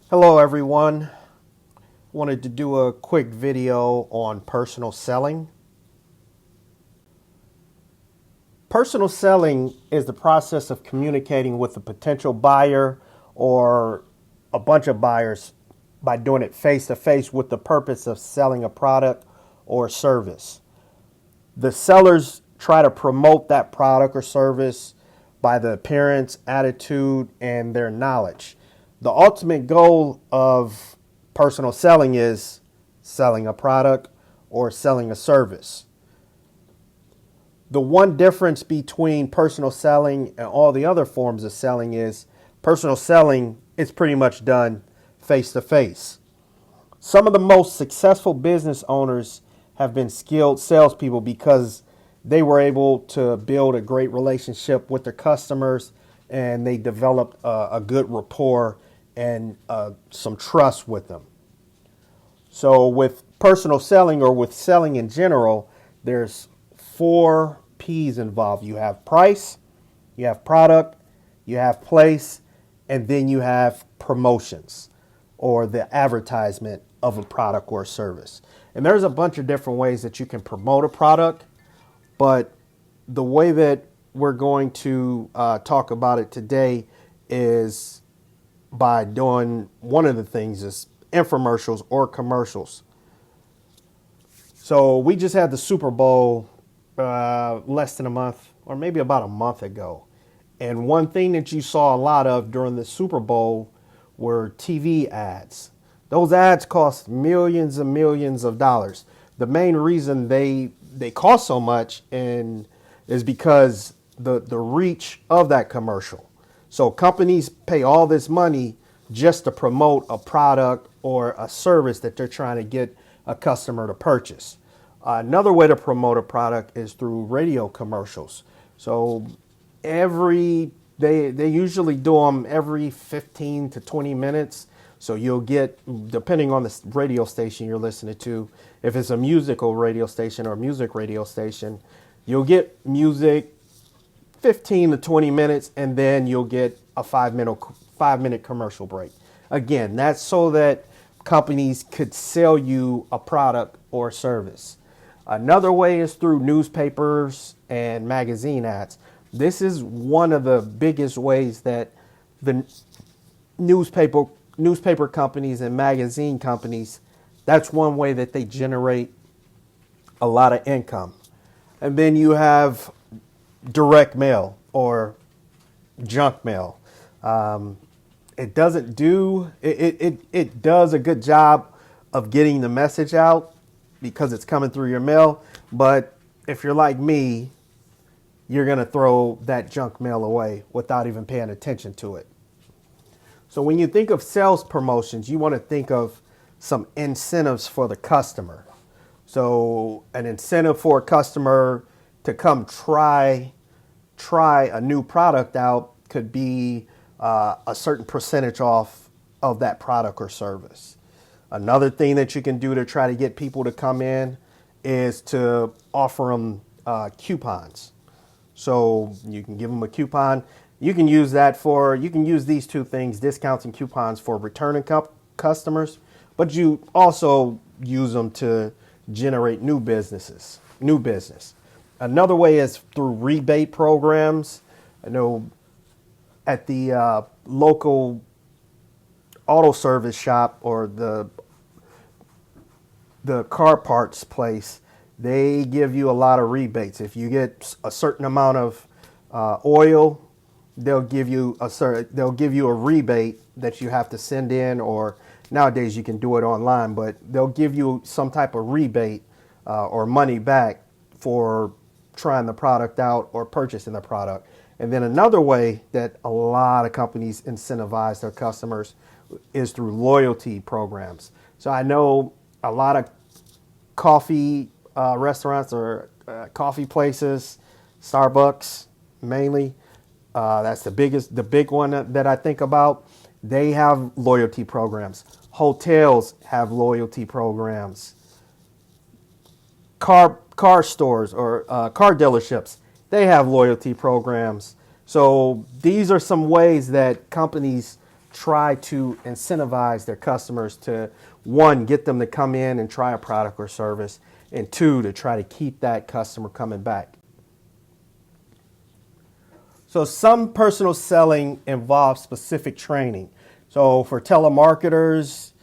Hello everyone. Wanted to do a quick video on personal selling. Personal selling is the process of communicating with a potential buyer or a bunch of buyers by doing it face to face with the purpose of selling a product or service. The sellers try to promote that product or service by the appearance, attitude, and their knowledge. The ultimate goal of personal selling is selling a product or selling a service. The one difference between personal selling and all the other forms of selling is personal selling is pretty much done face to face. Some of the most successful business owners have been skilled salespeople because they were able to build a great relationship with their customers and they developed a good rapport and some trust with them. So with personal selling or with selling in general, there's 4 P's involved. You have price, you have product, you have place, and then you have promotions or the advertisement of a product or service. And there's a bunch of different ways that you can promote a product, but the way that we're going to talk about it today is by doing one of the things is infomercials or commercials. So we just had the Super Bowl less than a month or maybe about a month ago. And one thing that you saw a lot of during the Super Bowl were TV ads. Those ads cost millions and millions of dollars. The main reason they cost so much is because the reach of that commercial. So companies pay all this money just to promote a product or a service that they're trying to get a customer to purchase. Another way to promote a product is through radio commercials. So they usually do them every 15 to 20 minutes. So you'll get, depending on the radio station you're listening to, if it's a musical radio station or music radio station, you'll get music 15 to 20 minutes and then you'll get a 5-minute commercial break. Again, that's so that companies could sell you a product or service. Another way is through newspapers and magazine ads. This is one of the biggest ways that the newspaper companies and magazine companies, that's one way that they generate a lot of income. And then you have direct mail or junk mail. It does a good job of getting the message out because it's coming through your mail. But if you're like me, you're going to throw that junk mail away without even paying attention to it. So when you think of sales promotions, you want to think of some incentives for the customer. So an incentive for a customer to come try a new product out could be a certain percentage off of that product or service. Another thing that you can do to try to get people to come in is to offer them coupons. So you can give them a coupon. You can use these 2 things, discounts and coupons, for returning customers, but you also use them to generate new business. Another way is through rebate programs. I know at the local auto service shop or the car parts place, they give you a lot of rebates. If you get a certain amount of oil, they'll give you a rebate that you have to send in, or nowadays you can do it online, but they'll give you some type of rebate or money back for trying the product out or purchasing the product. And then another way that a lot of companies incentivize their customers is through loyalty programs. So I know a lot of coffee restaurants or coffee places, Starbucks mainly, that's the big one that I think about. They have loyalty programs. Hotels have loyalty programs. Car stores or car dealerships, they have loyalty programs. So these are some ways that companies try to incentivize their customers to, one, get them to come in and try a product or service, and two, to try to keep that customer coming back. So some personal selling involves specific training. So for telemarketers,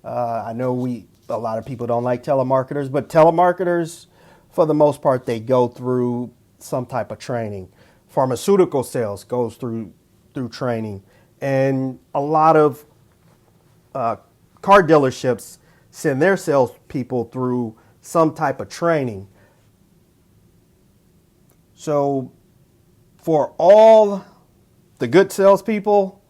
I know a lot of people don't like telemarketers, but telemarketers, for the most part, they go through some type of training. Pharmaceutical sales goes through training, and a lot of car dealerships send their salespeople through some type of training. So for all the good salespeople,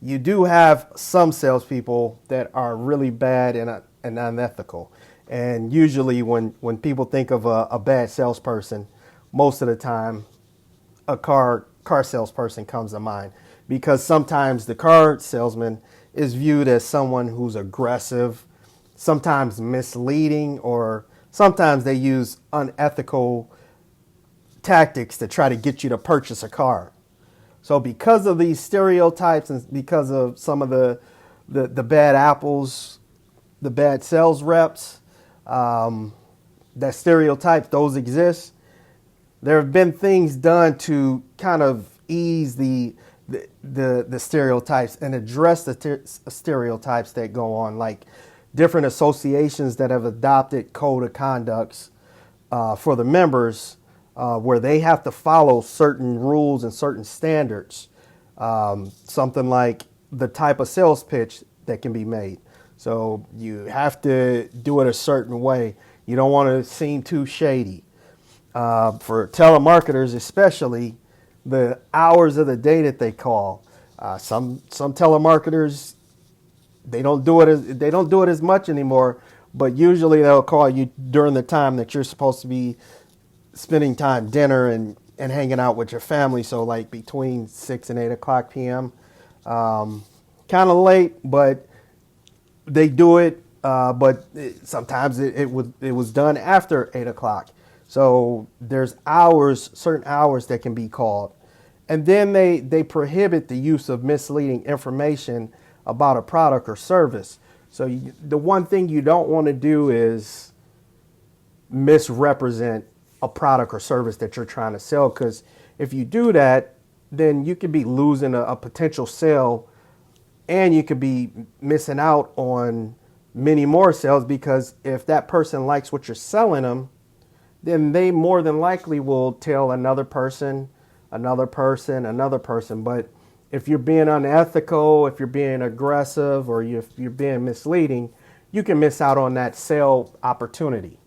you do have some salespeople that are really bad and unethical. And usually when people think of a bad salesperson, most of the time a car salesperson comes to mind, because sometimes the car salesman is viewed as someone who's aggressive, sometimes misleading, or sometimes they use unethical tactics to try to get you to purchase a car. So because of these stereotypes and because of some of the bad apples, the bad sales reps, that stereotypes, those exist. There have been things done to kind of ease the stereotypes and address the stereotypes that go on, like different associations that have adopted code of conducts for the members, where they have to follow certain rules and certain standards. Something like the type of sales pitch that can be made. So you have to do it a certain way. You don't want to seem too shady. For telemarketers, especially, the hours of the day that they call. Some telemarketers, they don't do it as much anymore, but usually they'll call you during the time that you're supposed to be spending time dinner and hanging out with your family. So like between 6 and 8 o'clock p.m. Kind of late, but they do it. But sometimes it was done after 8 o'clock. So there's certain hours that can be called. And then they prohibit the use of misleading information about a product or service. So the one thing you don't want to do is misrepresent a product or service that you're trying to sell, because if you do that, then you could be losing a potential sale, and you could be missing out on many more sales, because if that person likes what you're selling them, then they more than likely will tell another person. But if you're being unethical, if you're being aggressive, or if you're being misleading, you can miss out on that sale opportunity.